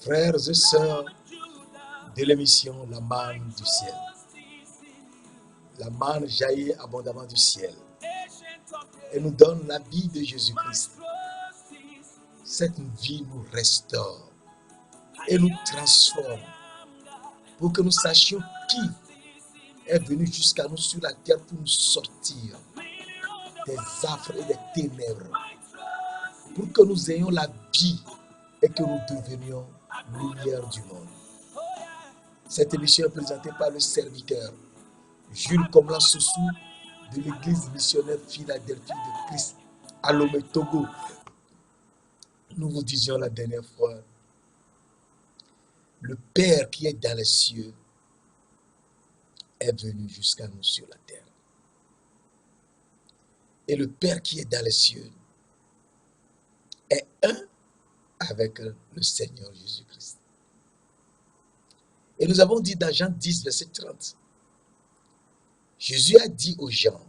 Frères et sœurs de l'émission La manne du ciel. La manne jaillit abondamment du ciel et nous donne la vie de Jésus-Christ. Cette vie nous restaure et nous transforme pour que nous sachions qui est venu jusqu'à nous sur la terre pour nous sortir des affres et des ténèbres, pour que nous ayons la vie et que nous devenions lumière du monde. Cette émission est présentée par le serviteur Jules Komla Soussou de l'église missionnaire Philadelphie de Christ à Lomé, Togo. Nous vous disions la dernière fois, le Père qui est dans les cieux est venu jusqu'à nous sur la terre. Et le Père qui est dans les cieux est un avec le Seigneur Jésus-Christ. Et nous avons dit dans Jean 10, verset 30, Jésus a dit aux gens,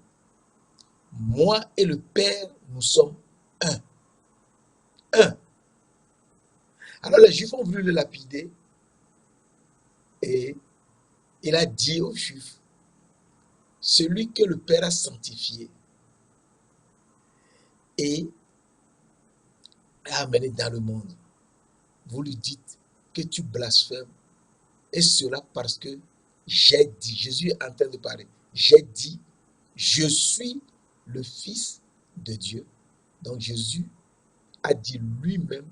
moi et le Père, nous sommes un. Un. Alors les Juifs ont voulu le lapider et il a dit aux Juifs, celui que le Père a sanctifié et a amené dans le monde, vous lui dites que tu blasphèmes, et cela parce que j'ai dit, Jésus est en train de parler, j'ai dit, je suis le Fils de Dieu. Donc Jésus a dit lui-même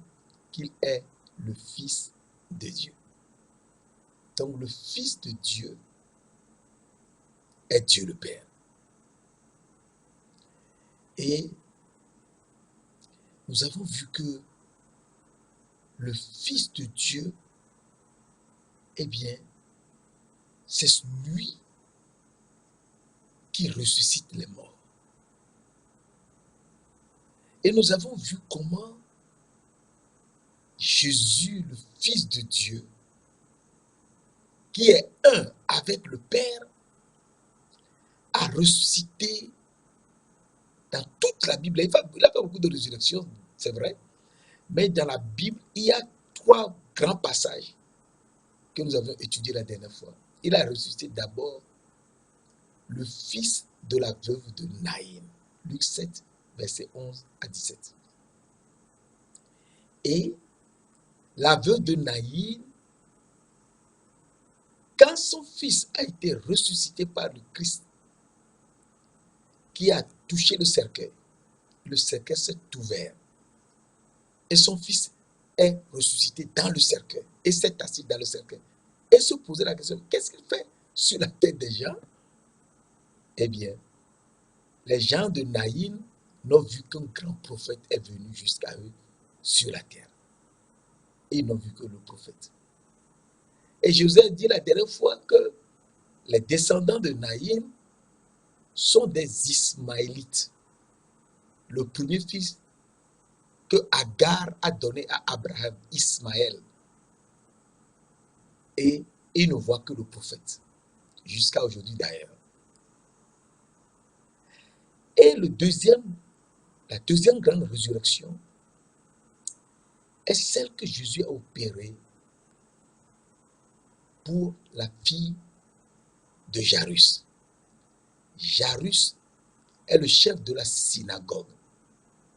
qu'il est le Fils de Dieu. Donc le Fils de Dieu est Dieu le Père. Et nous avons vu que le Fils de Dieu, eh bien, c'est lui qui ressuscite les morts. Et nous avons vu comment Jésus, le Fils de Dieu, qui est un avec le Père, a ressuscité dans toute la Bible. Il a fait beaucoup de résurrections, c'est vrai, mais dans la Bible, il y a 3 grands passages que nous avons étudiés la dernière fois. Il a ressuscité d'abord le fils de la veuve de Naïm, Luc 7, verset 11 à 17. Et la veuve de Naïm, quand son fils a été ressuscité par le Christ, qui a touché le cercueil s'est ouvert. Et son fils est ressuscité dans le cercueil et s'est assis dans le cercueil. Et se poser la question, qu'est-ce qu'il fait sur la tête des gens? Eh bien, les gens de Naïm n'ont vu qu'un grand prophète est venu jusqu'à eux sur la terre. Et ils n'ont vu que le prophète. Et Jésus a dit la dernière fois que les descendants de Naïm sont des Ismaélites. Le premier fils que Agar a donné à Abraham, Ismaël. Et il ne voit que le prophète, jusqu'à aujourd'hui d'ailleurs. Et la deuxième grande résurrection est celle que Jésus a opérée pour la fille de Jairus. Jairus est le chef de la synagogue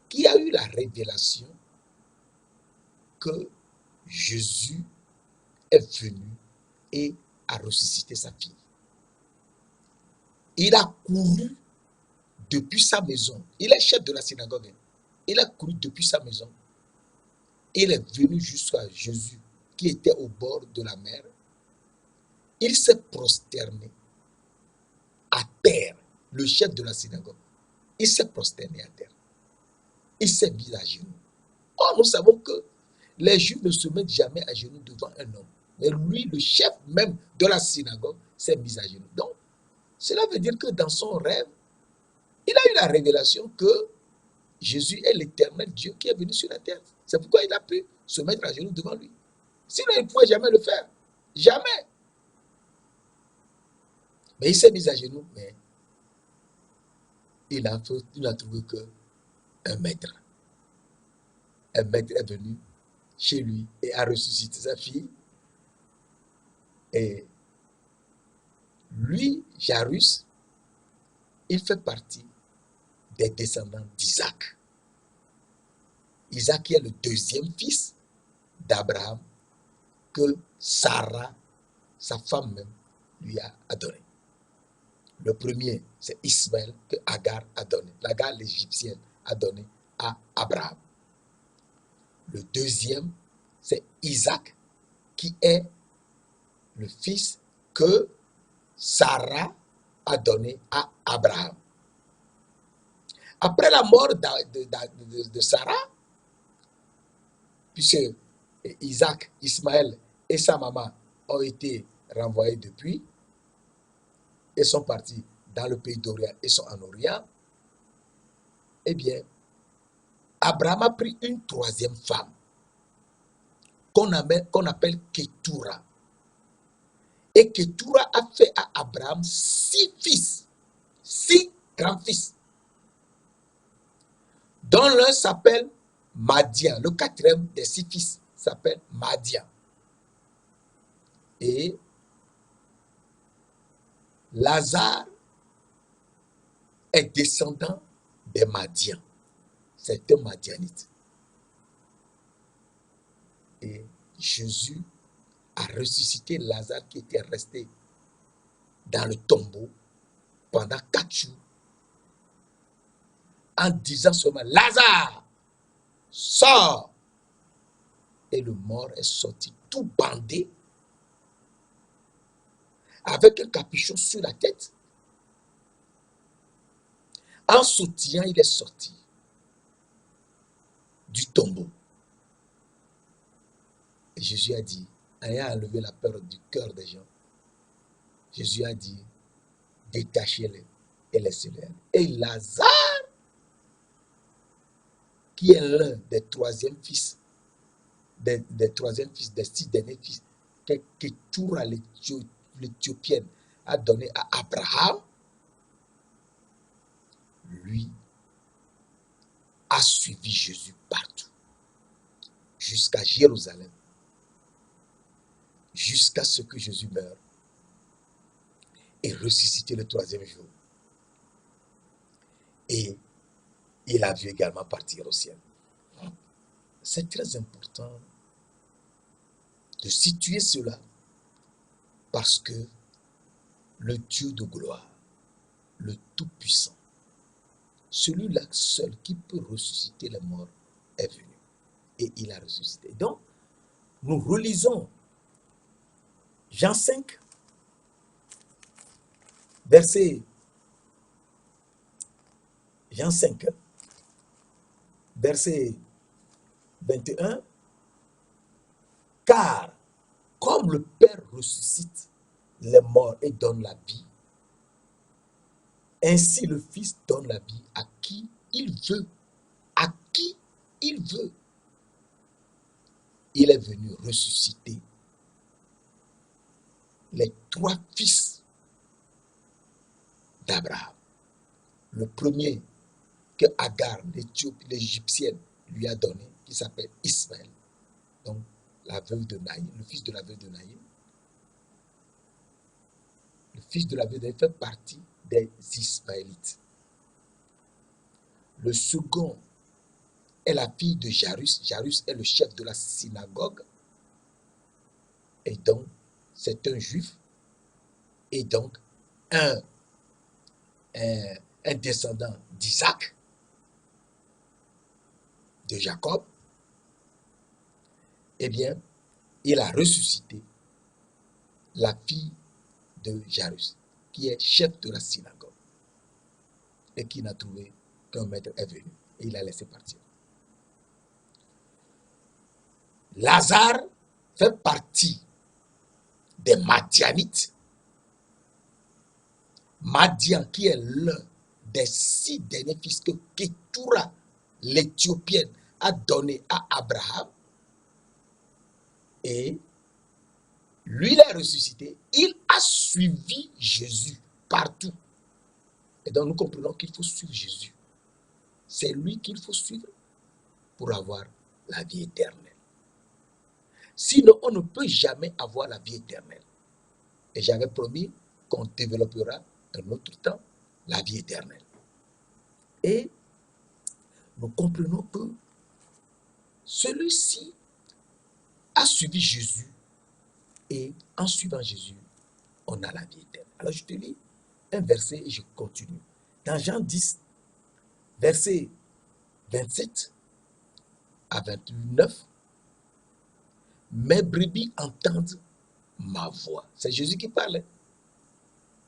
qui a eu la révélation que Jésus est venu et a ressuscité sa fille. Il a couru depuis sa maison. Il est chef de la synagogue. Il a couru depuis sa maison. Il est venu jusqu'à Jésus qui était au bord de la mer. Il s'est prosterné à terre, le chef de la synagogue. Il s'est prosterné à terre. Il s'est mis à genoux. Or, nous savons que les Juifs ne se mettent jamais à genoux devant un homme. Mais lui, le chef même de la synagogue, s'est mis à genoux. Donc, cela veut dire que dans son rêve, il a eu la révélation que Jésus est l'éternel Dieu qui est venu sur la terre. C'est pourquoi il a pu se mettre à genoux devant lui. Sinon, il ne pouvait jamais le faire. Jamais. Mais il s'est mis à genoux, mais il n'a trouvé qu'un maître. Un maître est venu chez lui et a ressuscité sa fille. Et lui, Jairus, il fait partie des descendants d'Isaac. Isaac qui est le deuxième fils d'Abraham que Sarah, sa femme même, lui a donné. Le premier, c'est Ismaël que Agar a donné. Agar, l'égyptienne, a donné à Abraham. Le deuxième, c'est Isaac qui est le fils que Sarah a donné à Abraham. Après la mort de Sarah, puisque Isaac, Ismaël et sa maman ont été renvoyés depuis, et sont partis dans le pays d'Orient et sont en Orient, eh bien, Abraham a pris une troisième femme qu'on appelle Ketura. Et Ketura a fait à Abraham 6 fils, 6 grands-fils, dont l'un s'appelle Madian. Le quatrième des 6 fils s'appelle Madian. Et Lazare est descendant des Madians. C'est un Madianite. Et Jésus a ressuscité Lazare qui était resté dans le tombeau pendant 4 jours en disant seulement Lazare, sors. Et le mort est sorti tout bandé avec un capuchon sur la tête. En sautillant, il est sorti du tombeau. Et Jésus a dit, ayant enlevé la peur du cœur des gens, Jésus a dit, détachez-les et laissez-les. Et Lazare, qui est l'un des troisièmes fils, des 6 derniers fils, que Ketura l'Éthiopienne a donné à Abraham, lui a suivi Jésus partout, jusqu'à Jérusalem, jusqu'à ce que Jésus meure et ressuscité le 3e jour. Et il a vu également partir au ciel. C'est très important de situer cela parce que le Dieu de gloire, le Tout-Puissant, celui-là seul qui peut ressusciter les morts est venu. Et il a ressuscité. Donc, nous relisons Jean 5, verset 21. Car, comme le Père ressuscite les morts et donne la vie, ainsi le Fils donne la vie à qui il veut. À qui il veut. Il est venu ressusciter les 3 fils d'Abraham. Le premier que Agar, l'Égyptienne, lui a donné, qui s'appelle Ismaël. Donc, la veuve de Naïm, le fils de la veuve de Naïm. Le fils de la veuve de Naïm fait partie des Ismaélites. Le second est la fille de Jairus. Jairus est le chef de la synagogue. Et donc, c'est un juif. Et donc, un descendant d'Isaac, de Jacob. Eh bien, il a ressuscité la fille de Jairus, qui est chef de la synagogue, et qui n'a trouvé qu'un maître est venu, et il a laissé partir. Lazare fait partie des Madianites. Madian, qui est l'un des 6 derniers fils que Ketura, l'Éthiopienne, a donné à Abraham, et lui, il est ressuscité, il a suivi Jésus partout. Et donc, nous comprenons qu'il faut suivre Jésus. C'est lui qu'il faut suivre pour avoir la vie éternelle. Sinon, on ne peut jamais avoir la vie éternelle. Et j'avais promis qu'on développera un autre temps la vie éternelle. Et nous comprenons que celui-ci a suivi Jésus et en suivant Jésus, on a la vie éternelle. Alors je te lis un verset et je continue. Dans Jean 10, verset 27 à 29, mes brebis entendent ma voix. C'est Jésus qui parlait.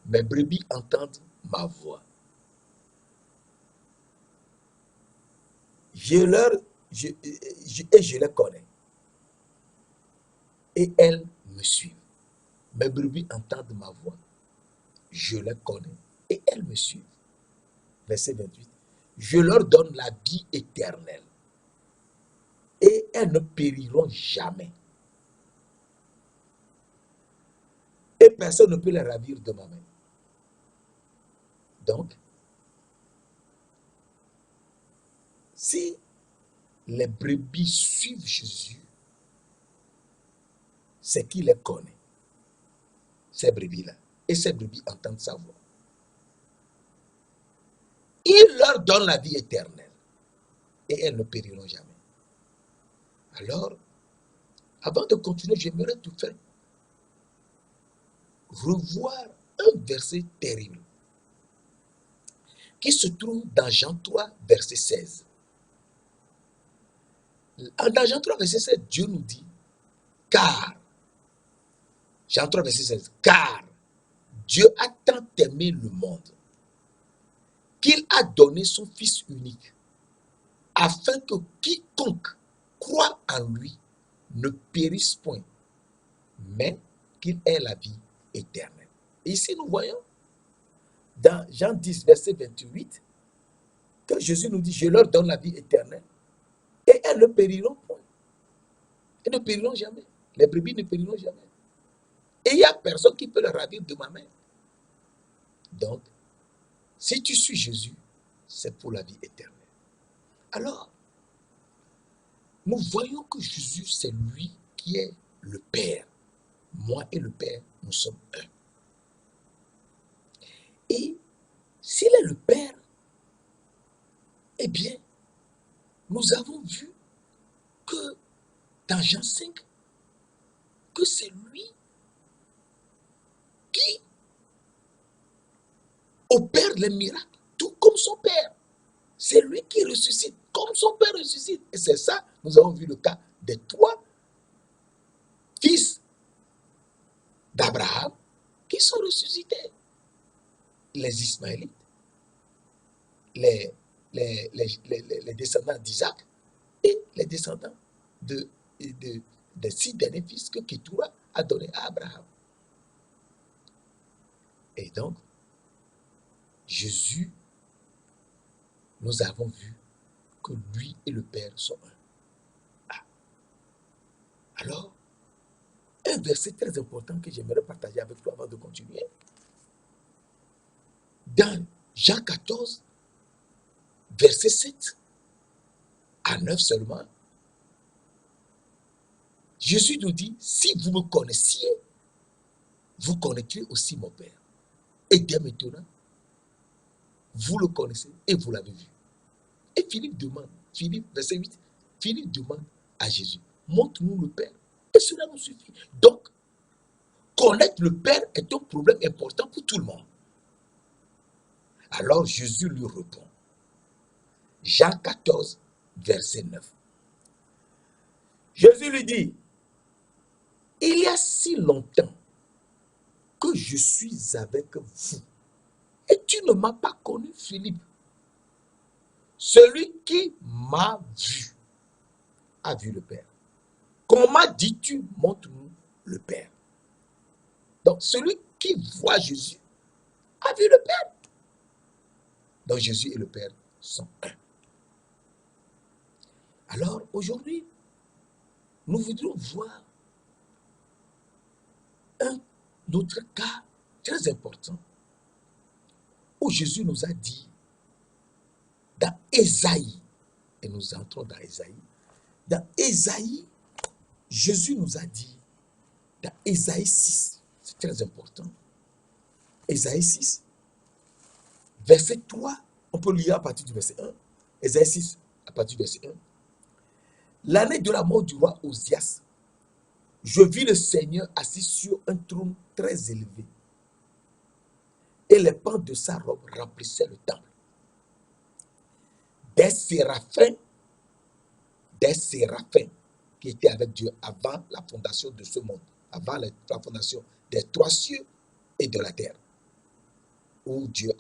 Mes brebis entendent ma voix. Et je les connais. Et elles me suivent. Mes brebis entendent ma voix. Je les connais. Et elles me suivent. Verset 28. Je leur donne la vie éternelle. Et elles ne périront jamais. Et personne ne peut les ravir de ma main. Donc, si les brebis suivent Jésus, c'est qu'il les connaît, ces brebis-là. Et ces brebis entendent sa voix. Il leur donne la vie éternelle. Et elles ne périront jamais. Alors, avant de continuer, j'aimerais te faire revoir un verset terrible qui se trouve dans Jean 3, verset 16. Dans Jean 3, verset 16, Dieu nous dit, car, Jean 3, verset 16, car Dieu a tant aimé le monde qu'il a donné son Fils unique, afin que quiconque croit en lui ne périsse point, mais qu'il ait la vie éternelle. Et ici, nous voyons, dans Jean 10, verset 28, que Jésus nous dit, je leur donne la vie éternelle, et elles ne périront point. Elles ne périront jamais. Les brebis ne périront jamais. Et il n'y a personne qui peut le ravir de ma main. Donc, si tu suis Jésus, c'est pour la vie éternelle. Alors, nous voyons que Jésus, c'est lui qui est le Père. Moi et le Père, nous sommes un. Et s'il est le Père, eh bien, nous avons vu que dans Jean 5, que c'est lui qui opère les miracles, tout comme son Père. C'est lui qui ressuscite, comme son Père ressuscite. Et c'est ça, nous avons vu le cas des 3 fils d'Abraham qui sont ressuscités. Les Ismaélites, les descendants d'Isaac et les descendants des 6 derniers fils que Ketura a donné à Abraham. Et donc, Jésus, nous avons vu que lui et le Père sont un. Ah. Alors, un verset très important que j'aimerais partager avec toi avant de continuer. Dans Jean 14, verset 7 à 9 seulement, Jésus nous dit, si vous me connaissiez, vous connaîtriez aussi mon Père. Et dès maintenant, vous le connaissez et vous l'avez vu. Et Philippe demande, verset 8, Philippe demande à Jésus, montre-nous le Père. Et cela nous suffit. Donc, connaître le Père est un problème important pour tout le monde. Alors Jésus lui répond. Jean 14, verset 9. Jésus lui dit, il y a si longtemps que je suis avec vous. Et tu ne m'as pas connu, Philippe. Celui qui m'a vu a vu le Père. Comment dis-tu, montre-nous le Père? Donc, celui qui voit Jésus a vu le Père. Donc, Jésus et le Père sont un. Alors, aujourd'hui, nous voudrions voir un autre cas très important où Jésus nous a dit dans Ésaïe, et nous entrons dans Ésaïe Jésus nous a dit dans Ésaïe 6, c'est très important. Ésaïe 6, verset 3, on peut lire à partir du verset 1. Ésaïe 6, à partir du verset 1. L'année de la mort du roi Osias, je vis le Seigneur assis sur un trône très élevé, et les pans de sa robe remplissaient le temple. Des séraphins qui étaient avec Dieu avant la fondation de ce monde, avant la fondation des trois cieux et de la terre, où Dieu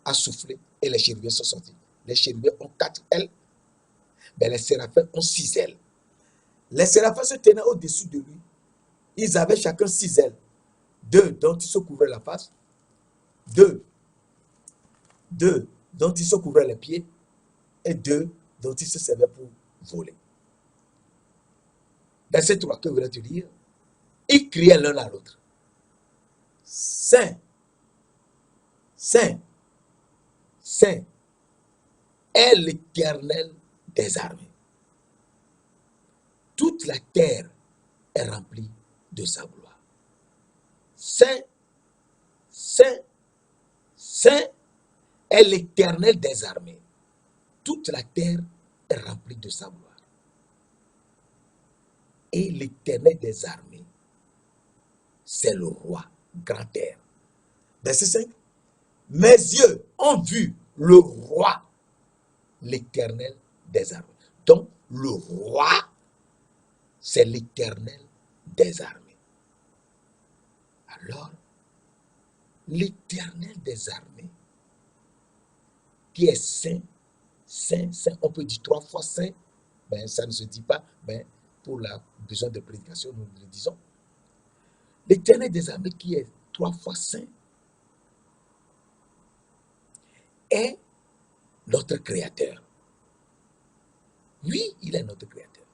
a soufflé et les chérubins sont sortis. Les chérubins ont 4 ailes, mais les séraphins ont 6 ailes. Les séraphins se tenaient au-dessus de lui. Ils avaient chacun 6 ailes. 2 dont ils se couvraient la face, 2 dont ils se couvraient les pieds, et 2 dont ils se servaient pour voler. Verset 3, que voulais-tu dire? Ils criaient l'un à l'autre: Saint, Saint, Saint est l'Éternel des armées. Toute la terre est remplie de sa gloire. Saint, Saint, Saint est l'Éternel des armées. Toute la terre est remplie de sa gloire. Et l'Éternel des armées, c'est le roi grand air. Verset 5. Mes yeux ont vu le roi, l'Éternel des armées. Donc, le roi, c'est l'Éternel des armées. Alors, l'Éternel des armées, qui est saint, saint, saint, on peut dire 3 fois saint, mais ça ne se dit pas, mais pour la besoin de prédication, nous le disons. L'Éternel des armées, qui est 3 fois saint, est notre Créateur. Oui, il est notre Créateur.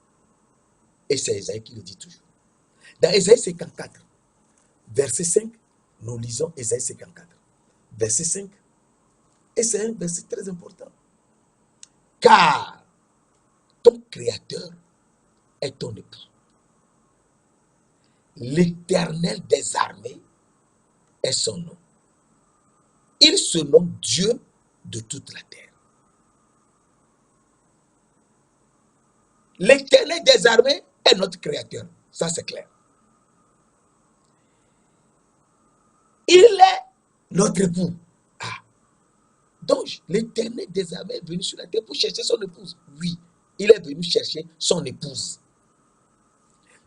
Et c'est Ésaïe qui le dit toujours. Dans Ésaïe 54, verset 5, nous lisons Ésaïe 54, verset 5, et c'est un verset très important. Car ton Créateur est ton époux. L'Éternel des armées est son nom. Il se nomme Dieu de toute la terre. L'Éternel des armées est notre Créateur. Ça, c'est clair. Il est notre époux. Ah. Donc, l'Éternel des armées est venu sur la terre pour chercher son épouse. Oui, il est venu chercher son épouse.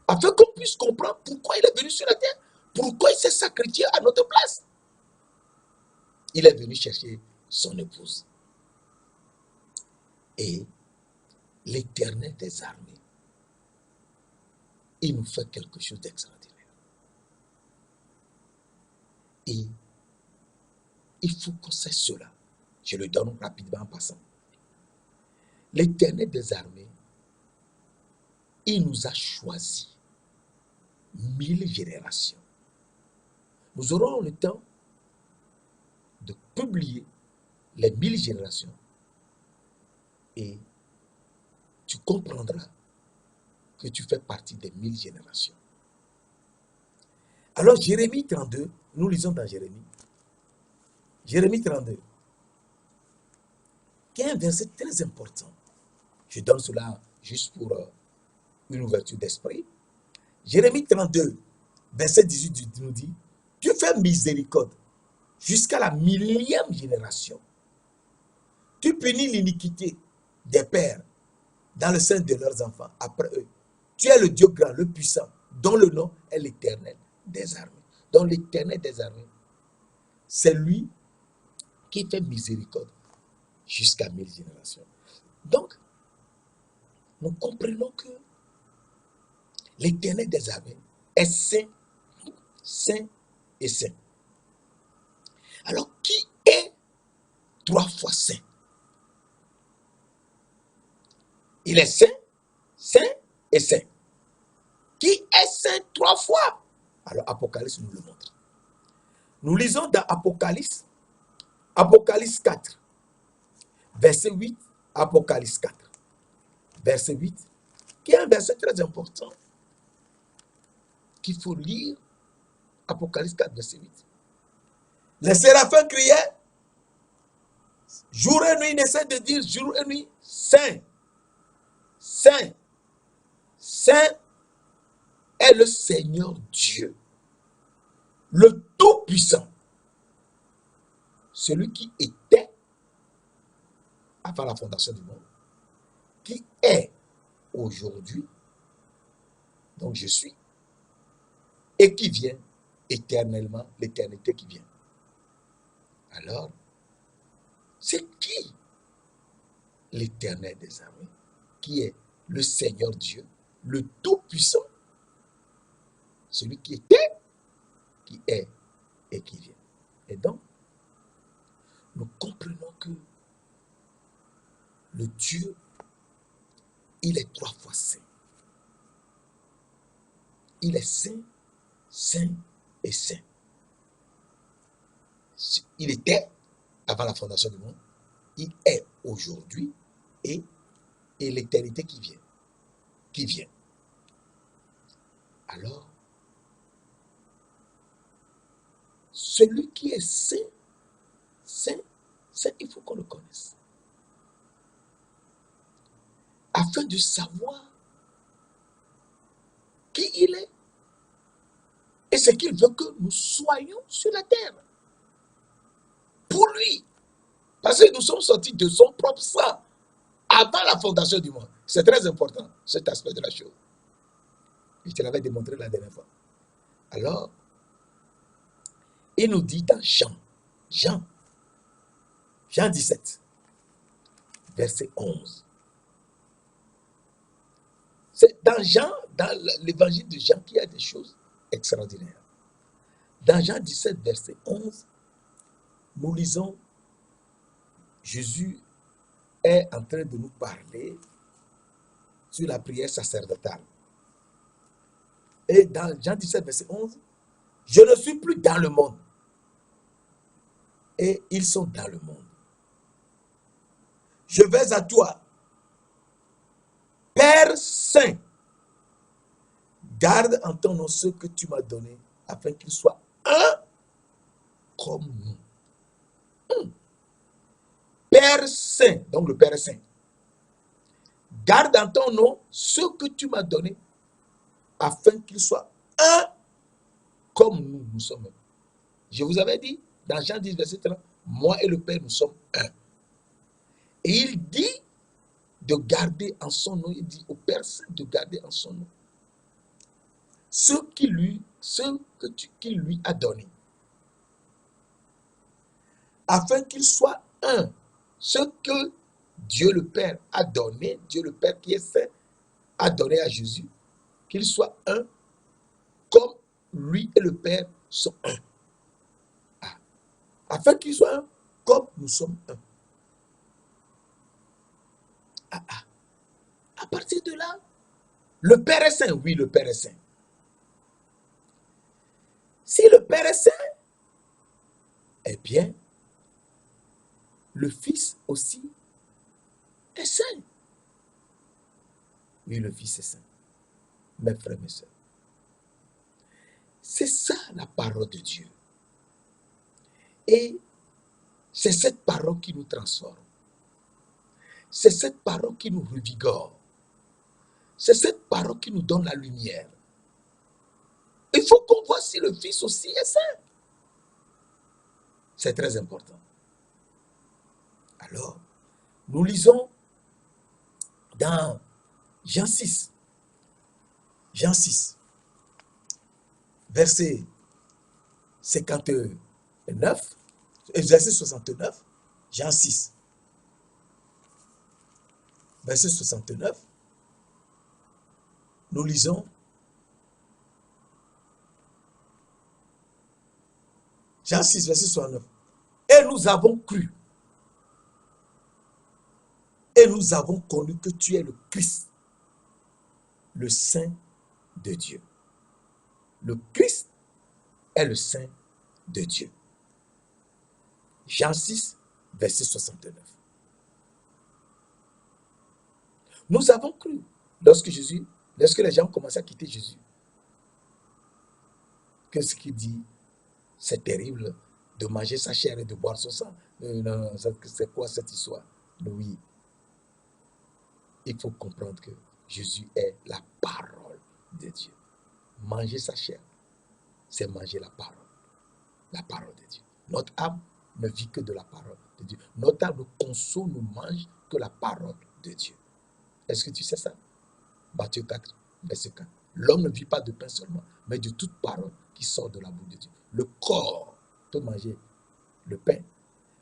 Afin qu'on puisse comprendre pourquoi il est venu sur la terre, pourquoi il s'est sacrifié à notre place. Il est venu chercher son épouse. Et l'Éternel des armées, il nous fait quelque chose d'extraordinaire. Et il faut qu'on sache cela. Je le donne rapidement en passant. L'Éternel des armées, il nous a choisis 1000 générations. Nous aurons le temps de publier les 1000 générations et tu comprendras que tu fais partie des 1000 générations. Alors Jérémie 32, nous lisons dans Jérémie. Jérémie 32, qui est un verset très important. Je donne cela juste pour une ouverture d'esprit. Jérémie 32, verset 18 nous dit: tu fais miséricorde jusqu'à la 1000e génération. Tu punis l'iniquité des pères dans le sein de leurs enfants après eux. Tu es le Dieu grand, le puissant, dont le nom est l'Éternel des armées. Donc l'Éternel des armées, c'est lui qui fait miséricorde jusqu'à 1000 générations. Donc, nous comprenons que l'Éternel des armées est saint, saint et saint. Alors, qui est 3 fois saint? Il est saint, saint et saint. Qui est saint 3 fois? Alors, Apocalypse nous le montre. Nous lisons dans Apocalypse 4, verset 8, Apocalypse 4, verset 8, qui est un verset très important qu'il faut lire, Apocalypse 4, verset 8. Les séraphins criaient, jour et nuit, ils essaient de dire jour et nuit, Saint, Saint, Saint est le Seigneur Dieu, le Tout-Puissant, celui qui était avant la fondation du monde, qui est aujourd'hui, donc je suis, et qui vient éternellement, l'éternité qui vient. Alors, c'est qui l'Éternel des armées, qui est le Seigneur Dieu, le Tout-Puissant, celui qui était, qui est et qui vient. Et donc, nous comprenons que le Dieu, il est 3 fois saint. Il est saint, saint et saint. Il était avant la fondation du monde, il est aujourd'hui et l'éternité qui vient. Qui vient. Alors, celui qui est saint, saint, saint, il faut qu'on le connaisse. Afin de savoir qui il est et ce qu'il veut que nous soyons sur la terre. Pour lui. Parce que nous sommes sortis de son propre sang avant la fondation du monde. C'est très important, cet aspect de la chose. Je te l'avais démontré la dernière fois. Alors, il nous dit dans Jean 17, verset 11. C'est dans l'évangile de Jean qu'il y a des choses extraordinaires. Dans Jean 17, verset 11, nous lisons, Jésus est en train de nous parler sur la prière sacerdotale. Et dans Jean 17, verset 11, je ne suis plus dans le monde. Et ils sont dans le monde. Je vais à toi, Père Saint, garde en ton nom ce que tu m'as donné, afin qu'ils soient un comme nous. Père Saint, donc le Père est Saint, garde en ton nom ce que tu m'as donné, afin qu'ils soient un comme nous sommes. Je vous avais dit, dans Jean 10, verset 30, moi et le Père, nous sommes un. Et il dit de garder en son nom, il dit au Père Saint de garder en son nom ce qu'il lui a donné, afin qu'il soit un. Ce que Dieu le Père a donné, Dieu le Père qui est saint, a donné à Jésus, qu'il soit un, comme lui et le Père sont un. Afin qu'il soit un, comme nous sommes un. À partir de là, le Père est saint. Oui, le Père est saint. Si le Père est saint, eh bien, le Fils aussi est saint. Oui, le Fils est saint. Mes frères, mes sœurs. C'est ça la parole de Dieu. Et c'est cette parole qui nous transforme. C'est cette parole qui nous revigore. C'est cette parole qui nous donne la lumière. Il faut qu'on voit si le Fils aussi est saint. C'est très important. Alors, nous lisons dans Jean 6, verset 59, verset 69, Jean 6, verset 69, nous lisons Jean 6, verset 69. Et nous avons cru. Et nous avons connu que tu es le Christ, le Saint de Dieu. Le Christ est le Saint de Dieu. Jean 6, verset 69. Nous avons cru. lorsque les gens commençaient à quitter Jésus, qu'est-ce qu'il dit? C'est terrible de manger sa chair et de boire son sang. Non, c'est quoi cette histoire? Oui, il faut comprendre que Jésus est la parole de Dieu. Manger sa chair, c'est manger la parole de Dieu. Notre âme ne vit que de la parole de Dieu. Notre âme ne consomme, ne mange que la parole de Dieu. Est-ce que tu sais ça? Matthieu 4, verset 4. L'homme ne vit pas de pain seulement, mais de toute parole qui sort de la bouche de Dieu. Le corps peut manger le pain,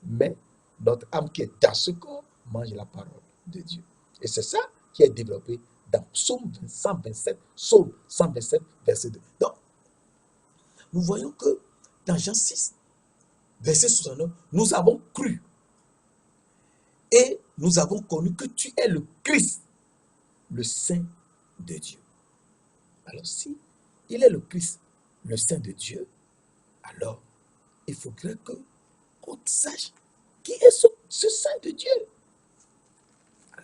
mais notre âme qui est dans ce corps mange la parole de Dieu. Et c'est ça qui est développé dans Psaume 127, verset 2. Donc, nous voyons que dans Jean 6, verset 69, nous avons cru et nous avons connu que tu es le Christ, le Saint de Dieu. Alors si il est le Christ, le Saint de Dieu, alors il faudrait qu'on sache qui est ce Saint de Dieu.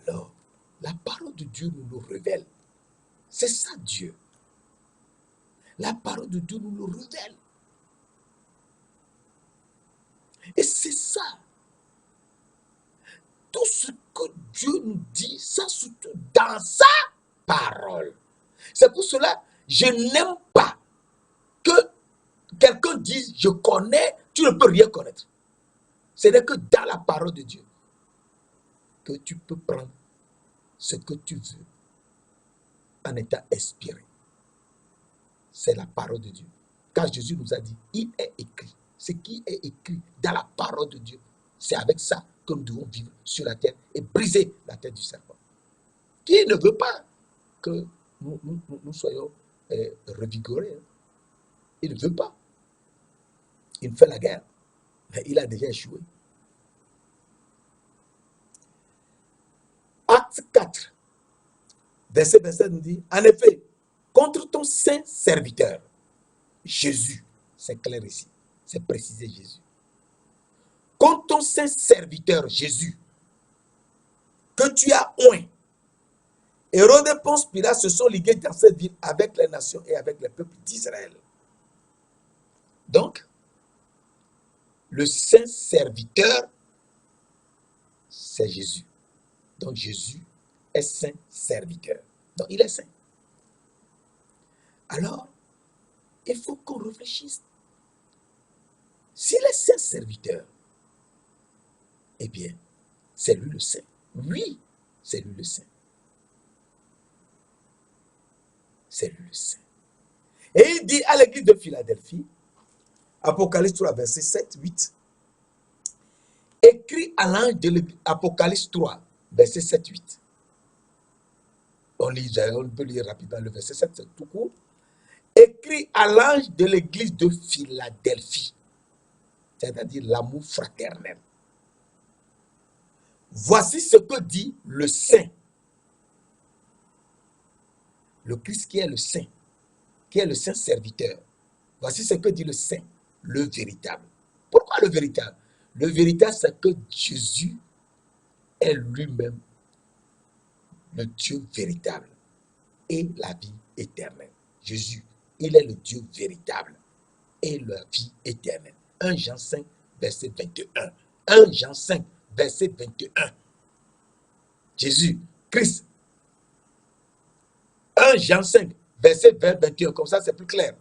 Alors, la parole de Dieu nous le révèle. C'est ça Dieu. La parole de Dieu nous le révèle. Et c'est ça. Tout ce que Dieu nous dit, ça surtout dans sa parole. C'est pour cela que je n'aime pas que quelqu'un dise, je connais, tu ne peux rien connaître. Ce n'est que dans la parole de Dieu que tu peux prendre ce que tu veux en état inspiré. C'est la parole de Dieu. Car Jésus nous a dit, il est écrit. Ce qui est écrit dans la parole de Dieu, c'est avec ça que nous devons vivre sur la terre et briser la tête du serpent. Qui ne veut pas que nous soyons revigorés. Il ne veut pas. Il fait la guerre. Mais il a déjà échoué. Acte 4, verset 27 nous dit, en effet, contre ton saint serviteur, Jésus, c'est clair ici, c'est précisé Jésus. Contre ton saint serviteur, Jésus, que tu as oint, Hérode et Ponce Pilate se sont ligués dans cette ville avec les nations et avec les peuples d'Israël. Donc, le saint serviteur, c'est Jésus. Donc, Jésus est saint serviteur. Donc, il est saint. Alors, il faut qu'on réfléchisse. S'il est saint serviteur, eh bien, c'est lui le saint. Oui, c'est lui le saint. C'est lui le saint. Et il dit à l'église de Philadelphie, Apocalypse 3, verset 7, 8, écrit à l'ange de l'église, Apocalypse 3, verset 7, 8. On peut lire rapidement le verset 7, c'est tout court. Écrit à l'ange de l'église de Philadelphie, c'est-à-dire l'amour fraternel. Voici ce que dit le saint. Le Christ qui est le saint, qui est le saint serviteur. Voici ce que dit le saint, le véritable. Pourquoi le véritable? Le véritable, c'est que Jésus est lui-même le Dieu véritable et la vie éternelle. Jésus, il est le Dieu véritable et la vie éternelle. 1 Jean 5, verset 21. 1 Jean 5, verset 21. Jésus, Christ. 1 Jean 5, verset 21. Comme ça, c'est plus clair.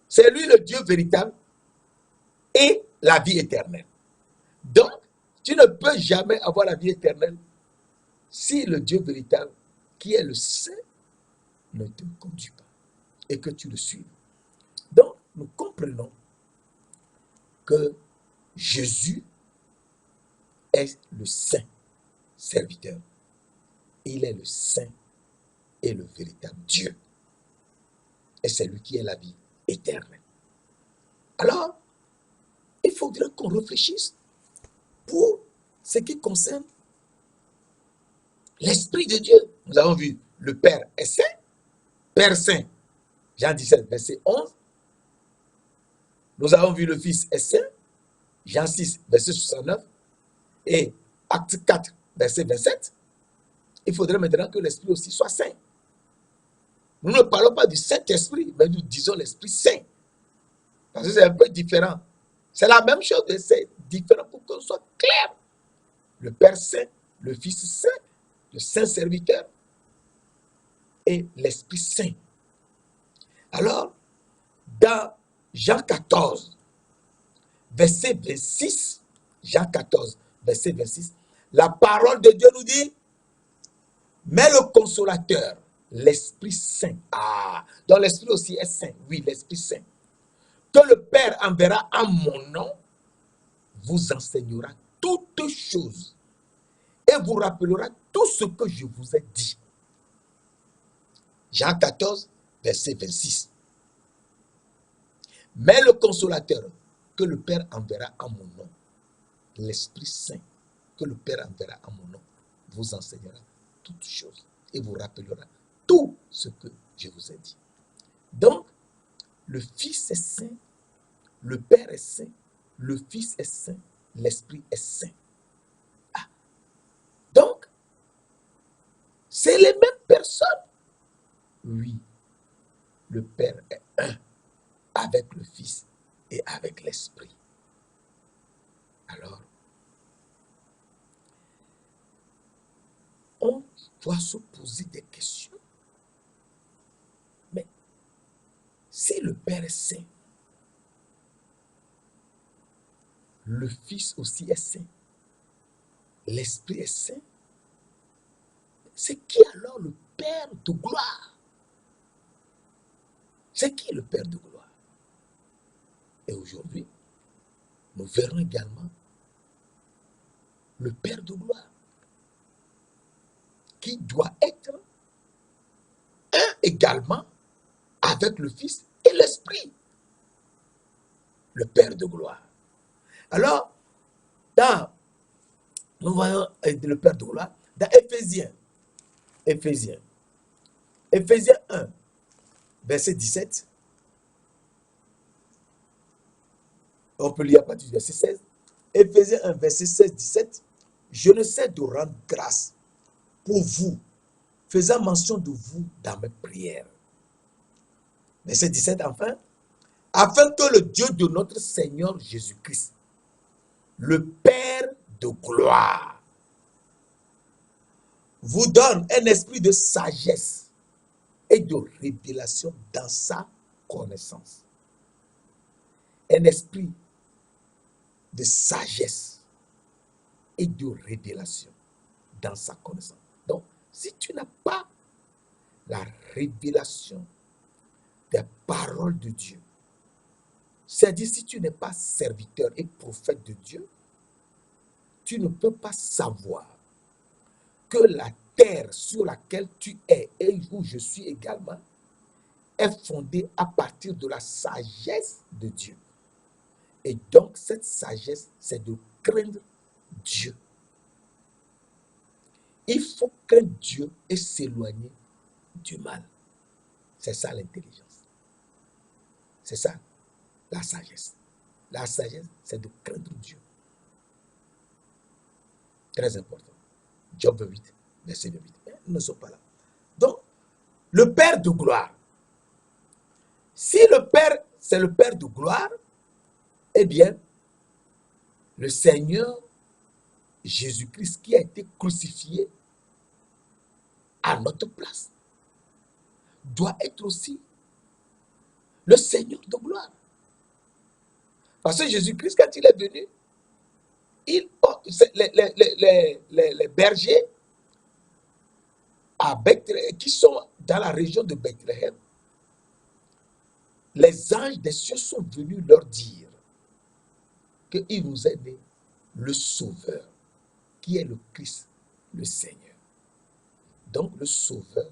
C'est lui le Dieu véritable et la vie éternelle. Donc, tu ne peux jamais avoir la vie éternelle si le Dieu véritable, qui est le Saint, ne te conduit pas et que tu le suives. Donc, nous comprenons que Jésus est le Saint serviteur. Il est le Saint et le véritable Dieu. Et c'est lui qui est la vie éternelle. Alors, il faudrait qu'on réfléchisse pour ce qui concerne l'Esprit de Dieu. Nous avons vu le Père est saint, Père saint, Jean 17, verset 11. Nous avons vu le Fils est saint, Jean 6, verset 69. Et Acte 4, verset 27. il faudrait maintenant que l'Esprit aussi soit saint. Nous ne parlons pas du Saint-Esprit, mais nous disons l'Esprit Saint. Parce que c'est un peu différent. C'est la même chose, mais c'est différent pour que ce soit clair. Le Père Saint, le Fils Saint, le Saint Serviteur et l'Esprit Saint. Alors, dans Jean 14, verset 26, Jean 14, verset 26, la parole de Dieu nous dit, mais le consolateur, l'Esprit Saint, donc l'Esprit aussi est saint, oui, l'Esprit Saint, que le Père enverra en mon nom, vous enseignera toutes choses et vous rappellera tout ce que je vous ai dit. Jean 14, verset 26. Mais le consolateur que le Père enverra en mon nom, l'Esprit Saint que le Père enverra en mon nom, vous enseignera toutes choses et vous rappellera tout ce que je vous ai dit. Donc, le Fils est saint, le Père est saint, le Fils est saint, l'Esprit est saint. Donc, c'est les mêmes personnes. Oui, le Père est un avec le Fils et avec l'Esprit. Alors, on doit se poser des questions. Mais si le Père est saint, le Fils aussi est saint, l'Esprit est saint, c'est qui alors le Père de gloire? C'est qui le Père de gloire? Et aujourd'hui, nous verrons également le Père de gloire qui doit être un également avec le Fils et l'Esprit. Le Père de gloire. Alors, nous voyons le Père de gloire dans Éphésiens 1, verset 17. On peut lire à partir du verset 16. Éphésiens 1, verset 16-17. Je ne sais de rendre grâce pour vous, faisant mention de vous dans mes prières. Verset 17, enfin. Afin que le Dieu de notre Seigneur Jésus-Christ, le Père de gloire, vous donne un esprit de sagesse et de révélation dans sa connaissance. Un esprit de sagesse et de révélation dans sa connaissance. Donc, si tu n'as pas la révélation des paroles de Dieu, c'est-à-dire si tu n'es pas serviteur et prophète de Dieu, tu ne peux pas savoir que la terre sur laquelle tu es et où je suis également est fondée à partir de la sagesse de Dieu. Et donc, cette sagesse, c'est de craindre Dieu. Il faut craindre Dieu et s'éloigner du mal. C'est ça l'intelligence. C'est ça la sagesse. La sagesse, c'est de craindre Dieu. Très important. Job 8, verset 8. Mais nous ne sommes pas là. Donc, le Père de gloire. Si le Père, c'est le Père de gloire, eh bien, le Seigneur Jésus-Christ qui a été crucifié à notre place doit être aussi le Seigneur de gloire. Parce que Jésus-Christ, quand il est venu, les bergers à Bethléem, qui sont dans la région de Bethléem, les anges des cieux sont venus leur dire qu'il nous est né le Sauveur, qui est le Christ, le Seigneur. Donc le Sauveur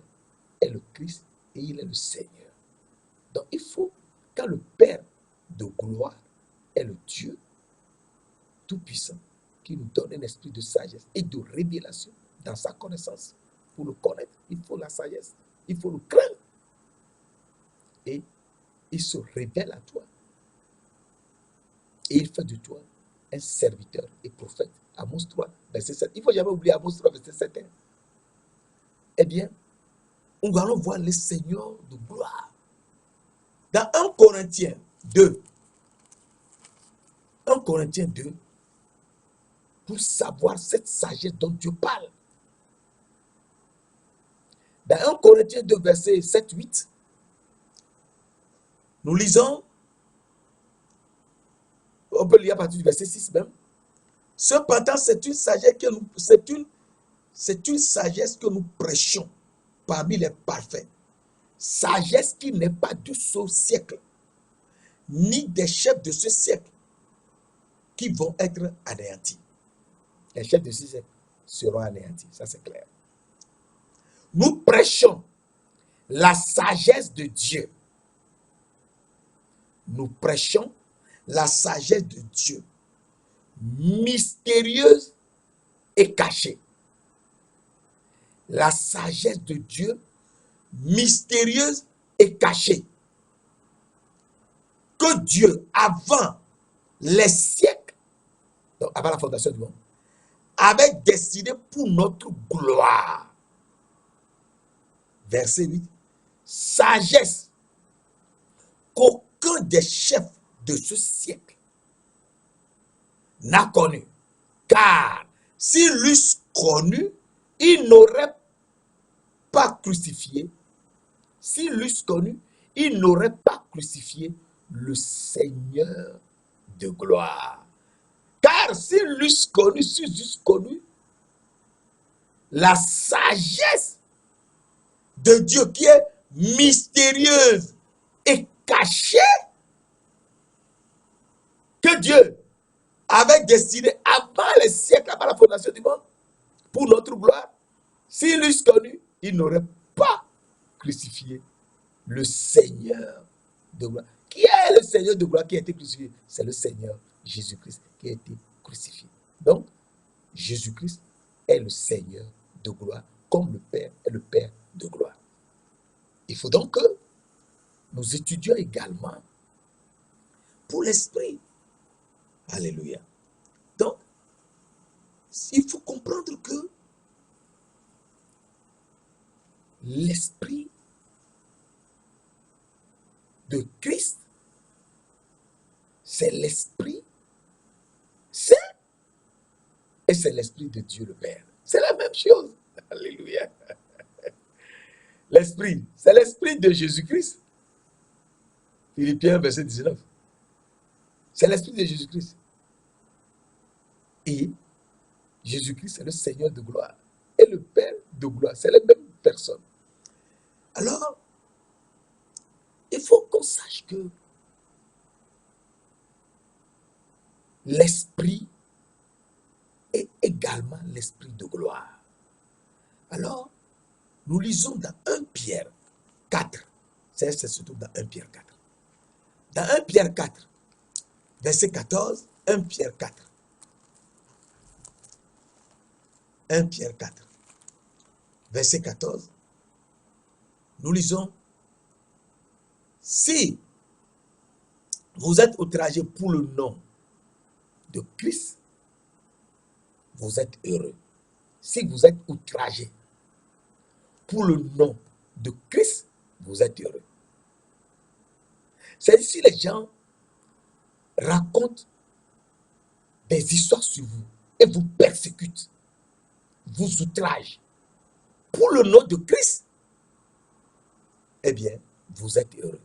est le Christ et il est le Seigneur. Donc il faut, quand le Père de gloire est le Dieu tout-puissant, qui nous donne un esprit de sagesse et de révélation dans sa connaissance. Pour le connaître, il faut la sagesse, il faut le craindre. Et il se révèle à toi. Et il fait de toi un serviteur et prophète. Amos 3, verset 7. Il ne faut jamais oublier Amos 3, verset 7. eh bien, nous allons voir le Seigneur de gloire. Dans 1 Corinthiens 2, 1 Corinthiens 2, pour savoir cette sagesse dont Dieu parle. Dans 1 Corinthiens 2, verset 7-8, nous lisons, on peut lire à partir du verset 6 même. Cependant, c'est une sagesse que nous prêchons parmi les parfaits. Sagesse qui n'est pas de ce siècle, ni des chefs de ce siècle qui vont être anéantis. Les chefs de ce siècle seront anéantis, ça c'est clair. Nous prêchons la sagesse de Dieu. Nous prêchons la sagesse de Dieu, mystérieuse et cachée. La sagesse de Dieu, mystérieuse et cachée. Que Dieu, avant les siècles, donc avant la fondation du monde, avait décidé pour notre gloire. Verset 8. Sagesse qu'aucun des chefs de ce siècle n'a connue. Car s'ils l'eussent connu, ils n'auraient pas crucifié. S'ils l'eussent connu, ils n'auraient pas crucifié le Seigneur de gloire. Car s'ils l'eussent connu, la sagesse de Dieu qui est mystérieuse et cachée, que Dieu avait décidé avant les siècles, avant la fondation du monde, pour notre gloire, s'ils l'eussent connu, ils n'auraient pas crucifié le Seigneur de gloire. Qui est le Seigneur de gloire qui a été crucifié? C'est le Seigneur Jésus-Christ qui a été crucifié. Donc, Jésus-Christ est le Seigneur de gloire, comme le Père est le Père de gloire. Il faut donc que nous étudions également pour l'esprit. Alléluia. Donc, il faut comprendre que l'esprit de Christ, c'est l'esprit saint et c'est l'esprit de Dieu le Père. C'est la même chose. Alléluia. L'esprit, c'est l'esprit de Jésus-Christ. Philippiens, verset 19. C'est l'esprit de Jésus-Christ. Et Jésus-Christ, c'est le Seigneur de gloire. Et le Père de gloire, c'est la même personne. Alors, il faut qu'on sache que l'esprit est également l'esprit de gloire. Alors, nous lisons dans 1 Pierre 4. C'est surtout dans 1 Pierre 4. Dans 1 Pierre 4, verset 14, 1 Pierre 4. 1 Pierre 4, verset 14, nous lisons: si vous êtes outragés pour le nom de Christ, vous êtes heureux. Si vous êtes outragés pour le nom de Christ, vous êtes heureux. C'est ici les gens racontent des histoires sur vous et vous persécutent, vous outragent pour le nom de Christ, eh bien, vous êtes heureux.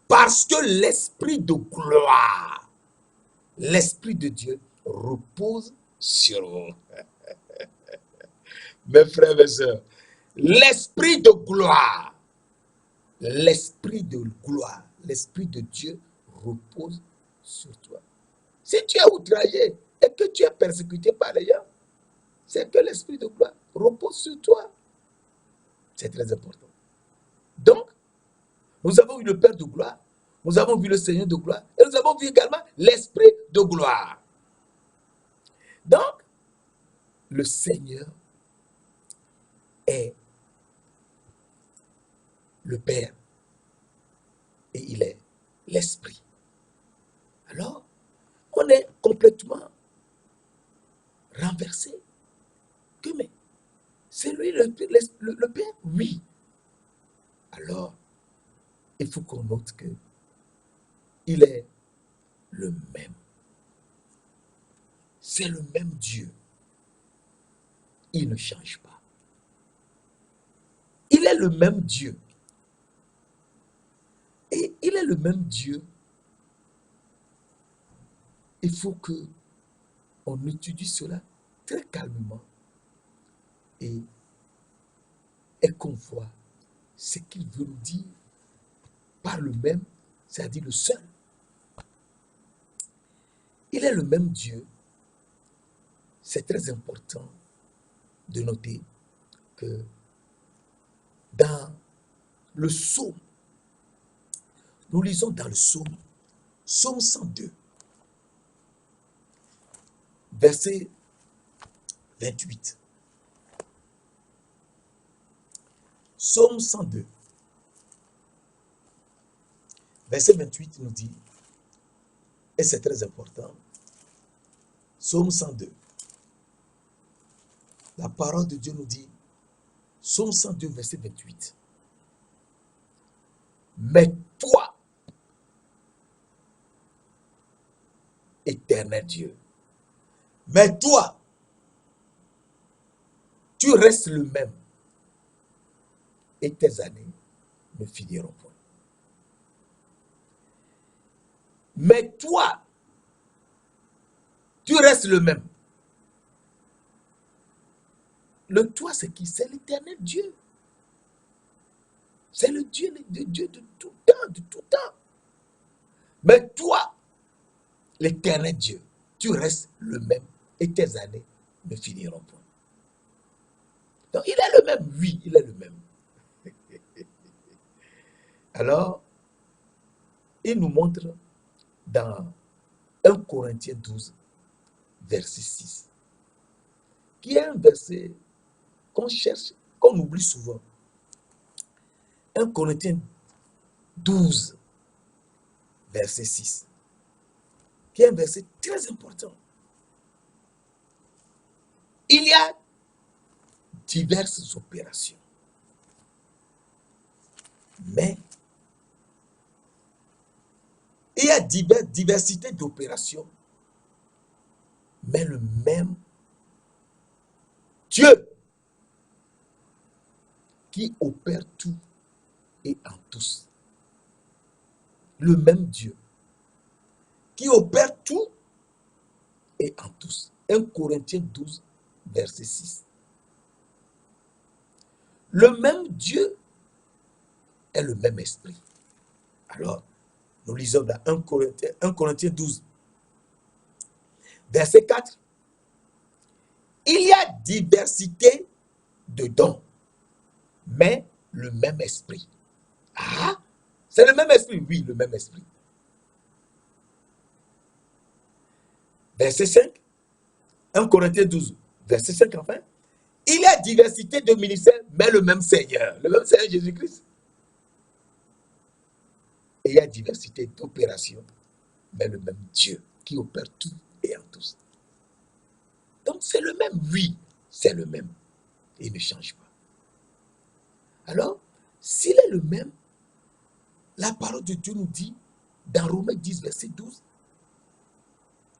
Parce que l'esprit de gloire, l'esprit de Dieu repose sur vous. Mes frères et sœurs, l'esprit de gloire, l'esprit de Dieu repose sur toi. Si tu es outragé et que tu es persécuté par les gens, c'est que l'esprit de gloire repose sur toi. C'est très important. Donc, nous avons vu le Père de gloire, nous avons vu le Seigneur de gloire, et nous avons vu également l'esprit de gloire. Donc, le Seigneur est le Père et il est l'Esprit. Alors, on est complètement renversé. Que mais C'est lui le Père? Oui. Alors, il faut qu'on note que il est le même. C'est le même Dieu. Il ne change pas. Il est le même Dieu. Et il est le même Dieu. Il faut que on étudie cela très calmement et qu'on voit ce qu'il veut nous dire par le même, c'est-à-dire le seul. Il est le même Dieu. C'est très important de noter que dans le psaume, nous lisons dans le psaume 102, verset 28. Psaume 102, verset 28 nous dit, et c'est très important, Psaume 102, la parole de Dieu nous dit, Psaume 102, verset 28. Mais toi, éternel Dieu, mais toi, tu restes le même et tes années ne finiront point. Mais toi, tu restes le même. Le toi, c'est qui? C'est l'éternel Dieu. C'est le Dieu de tout temps, de tout temps. Mais toi, l'éternel Dieu, tu restes le même et tes années ne finiront point. Donc, il est le même, oui, il est le même. Alors, il nous montre dans 1 Corinthiens 12, verset 6, qui est un verset qu'on cherche, qu'on oublie souvent. 1 Corinthiens 12, verset 6, qui est un verset très important. Il y a diverses opérations, mais il y a diversité d'opérations, mais le même Dieu qui opère tout et en tous. Le même Dieu qui opère tout et en tous. 1 Corinthiens 12, verset 6. Le même Dieu est le même esprit. Alors, nous lisons dans 1 Corinthiens 12, verset 4. Il y a diversité de dons, mais le même esprit. Ah, c'est le même esprit? Oui, le même esprit. Verset 5, 1 Corinthiens 12, verset 5 enfin. Il y a diversité de ministères, mais le même Seigneur Jésus-Christ. Et il y a diversité d'opérations, mais le même Dieu qui opère tout et en tous. Donc c'est le même, oui, c'est le même. Il ne change pas. Alors, s'il est le même, la parole de Dieu nous dit, dans Romains 10, verset 12,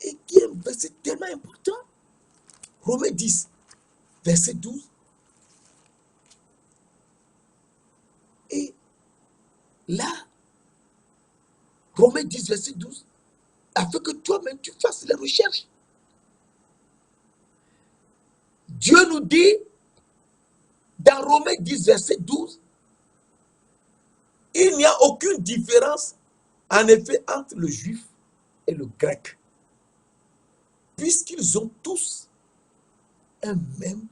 et qui est un verset tellement important, Romains 10, verset 12, et là, Romains 10, verset 12, afin que toi-même tu fasses les recherches. Dieu nous dit, dans Romains 10, verset 12, il n'y a aucune différence, en effet, entre le juif et le grec, puisqu'ils ont tous un même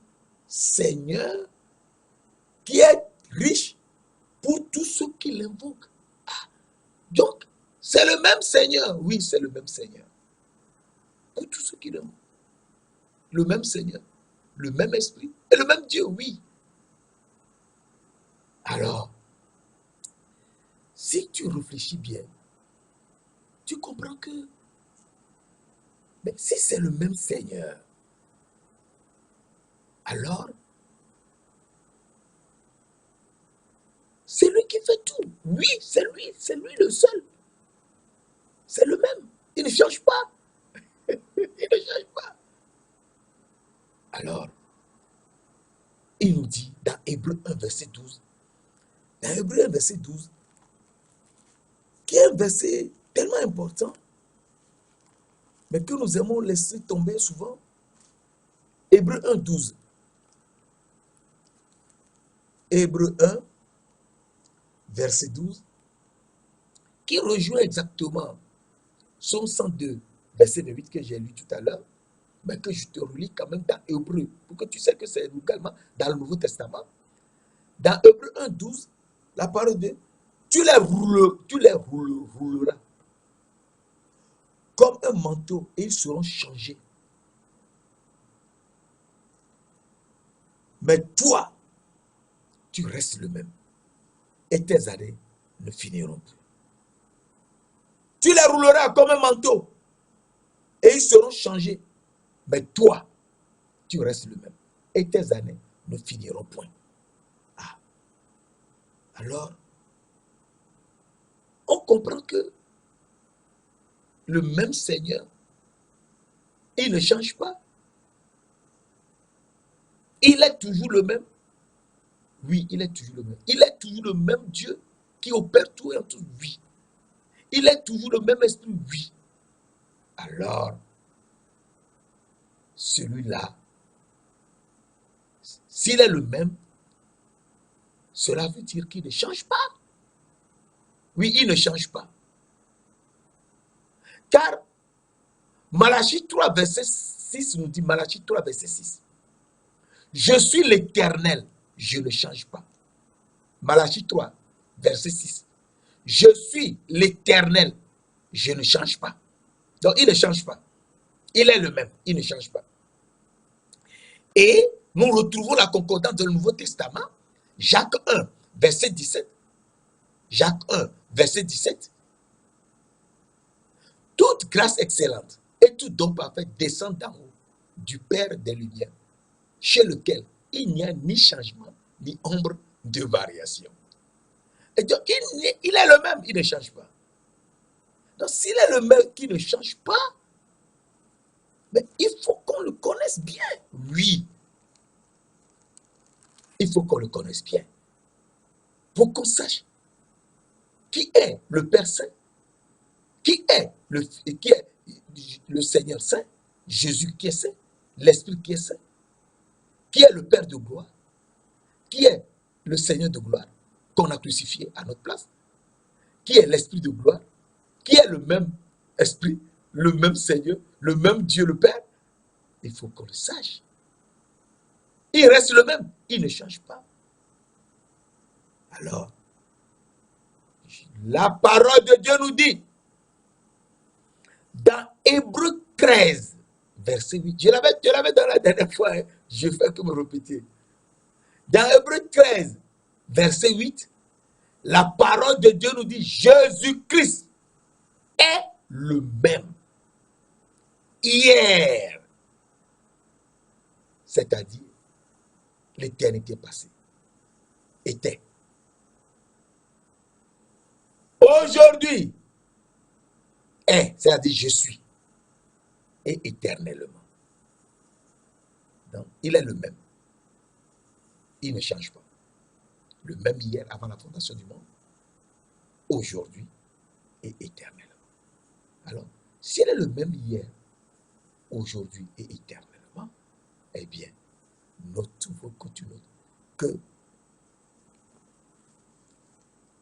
Seigneur qui est riche pour tous ceux qui l'invoquent. Ah, donc, c'est le même Seigneur. Oui, c'est le même Seigneur. Pour tous ceux qui l'invoquent. Le même Seigneur, le même esprit et le même Dieu, oui. Alors, si tu réfléchis bien, tu comprends que mais si c'est le même Seigneur, alors C'est lui qui fait tout. Oui, c'est lui le seul. C'est le même. Il ne change pas. Il ne change pas. Alors, il nous dit dans Hébreu 1, verset 12, dans Hébreu 1, verset 12, qui est un verset tellement important, mais que nous aimons laisser tomber souvent. Hébreu 1, 12. Hébreu 1, verset 12, qui rejoint exactement Psaume 102, verset 28 que j'ai lu tout à l'heure, mais que je te relis quand même dans Hébreu, pour que tu sais que c'est également dans le Nouveau Testament. Dans Hébreu 1, 12, la parole de tu les rouleras comme un manteau et ils seront changés. Mais toi, tu restes le même et tes années ne finiront plus. Tu les rouleras comme un manteau et ils seront changés. Mais toi, tu restes le même et tes années ne finiront point. Ah, alors, on comprend que le même Seigneur, il ne change pas. Il est toujours le même. Oui, il est toujours le même. Il est toujours le même Dieu qui opère tout et en tout. Oui. Il est toujours le même esprit. Oui. Alors, celui-là, s'il est le même, cela veut dire qu'il ne change pas. Oui, il ne change pas. Car Malachie 3, verset 6 nous dit, Malachie 3, verset 6, je suis l'Éternel, je ne change pas. Malachie 3, verset 6, je suis l'Éternel, je ne change pas. Donc, il ne change pas. Il est le même, il ne change pas. Et nous retrouvons la concordance dans le Nouveau Testament, Jacques 1, verset 17. Jacques 1, verset 17. Toute grâce excellente et tout don parfait descend d'en haut, du Père des Lumières, chez lequel il n'y a ni changement, ni ombre de variation. Et donc, il est le même, il ne change pas. Donc, s'il est le même qui ne change pas, mais il faut qu'on le connaisse bien. Oui, il faut qu'on le connaisse bien. Pour qu'on sache qui est le Père Saint, qui est le Seigneur Saint, Jésus qui est Saint, l'Esprit qui est Saint, qui est le Père de gloire, qui est le Seigneur de gloire, qu'on a crucifié à notre place, qui est l'Esprit de gloire, qui est le même Esprit, le même Seigneur, le même Dieu le Père. Il faut qu'on le sache. Il reste le même, il ne change pas. Alors, la parole de Dieu nous dit, dans Hébreu 13, verset 8, je l'avais dans la dernière fois, hein, je fais que me répéter. Dans Hébreu 13, verset 8, la parole de Dieu nous dit, Jésus-Christ est le même hier, c'est-à-dire l'éternité passée, était. Aujourd'hui est, c'est-à-dire je suis, et éternellement. Donc, il est le même. Il ne change pas. Le même hier avant la fondation du monde, aujourd'hui et éternellement. Alors, s'il est le même hier, aujourd'hui et éternellement, eh bien, nous pouvons continuer que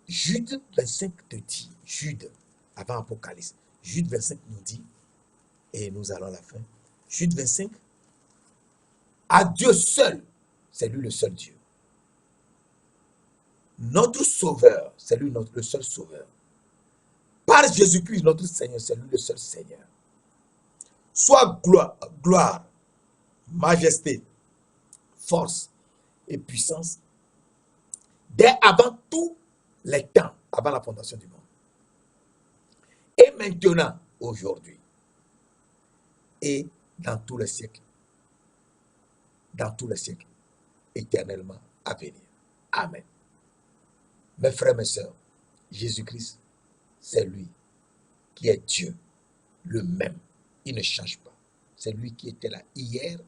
Jude 25 te dit, Jude, avant Apocalypse, Jude 25 nous dit, et nous allons à la fin, Jude 25, à Dieu seul, c'est lui le seul Dieu. Notre Sauveur, c'est lui le seul Sauveur. Par Jésus-Christ, notre Seigneur, c'est lui le seul Seigneur. Soit gloire, majesté, force et puissance, dès avant tous les temps, avant la fondation du monde. Et maintenant, aujourd'hui, et dans tous les siècles, éternellement à venir. Amen. Mes frères, mes sœurs, Jésus-Christ, c'est lui qui est Dieu, le même. Il ne change pas. C'est lui qui était là hier,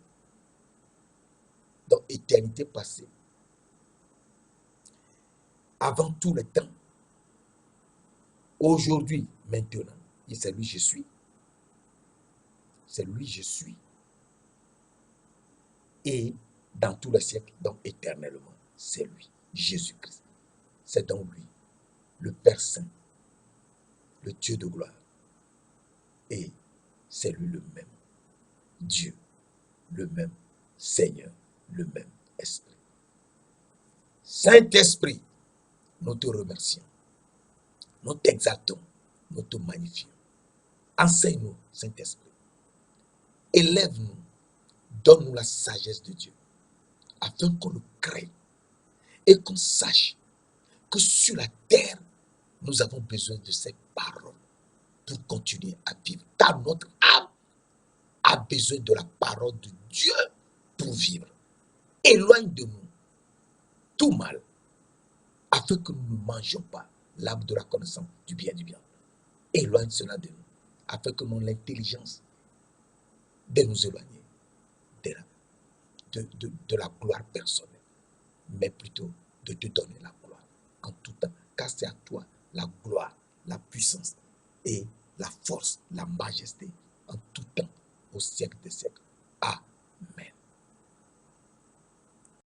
dans l'éternité passée, avant tout le temps, aujourd'hui, maintenant. Et c'est lui je suis. C'est lui je suis. Et dans tous les siècles, donc éternellement, c'est lui, Jésus-Christ. C'est donc lui, le Père Saint, le Dieu de gloire. Et c'est lui le même Dieu, le même Seigneur, le même Esprit. Saint-Esprit, nous te remercions, nous t'exaltons, nous te magnifions. Enseigne-nous, Saint-Esprit. Élève-nous, donne-nous la sagesse de Dieu, afin qu'on le crée et qu'on sache que sur la terre, nous avons besoin de ces paroles pour continuer à vivre. Car notre âme a besoin de la parole de Dieu pour vivre. Éloigne de nous tout mal, afin que nous ne mangions pas l'arbre de la connaissance du bien et du bien. Éloigne cela de nous, afin que nous ayons l'intelligence de nous éloigner de la gloire personnelle, mais plutôt de te donner la gloire en tout temps, car c'est à toi la gloire, la puissance et la force, la majesté en tout temps, au siècle des siècles. Amen.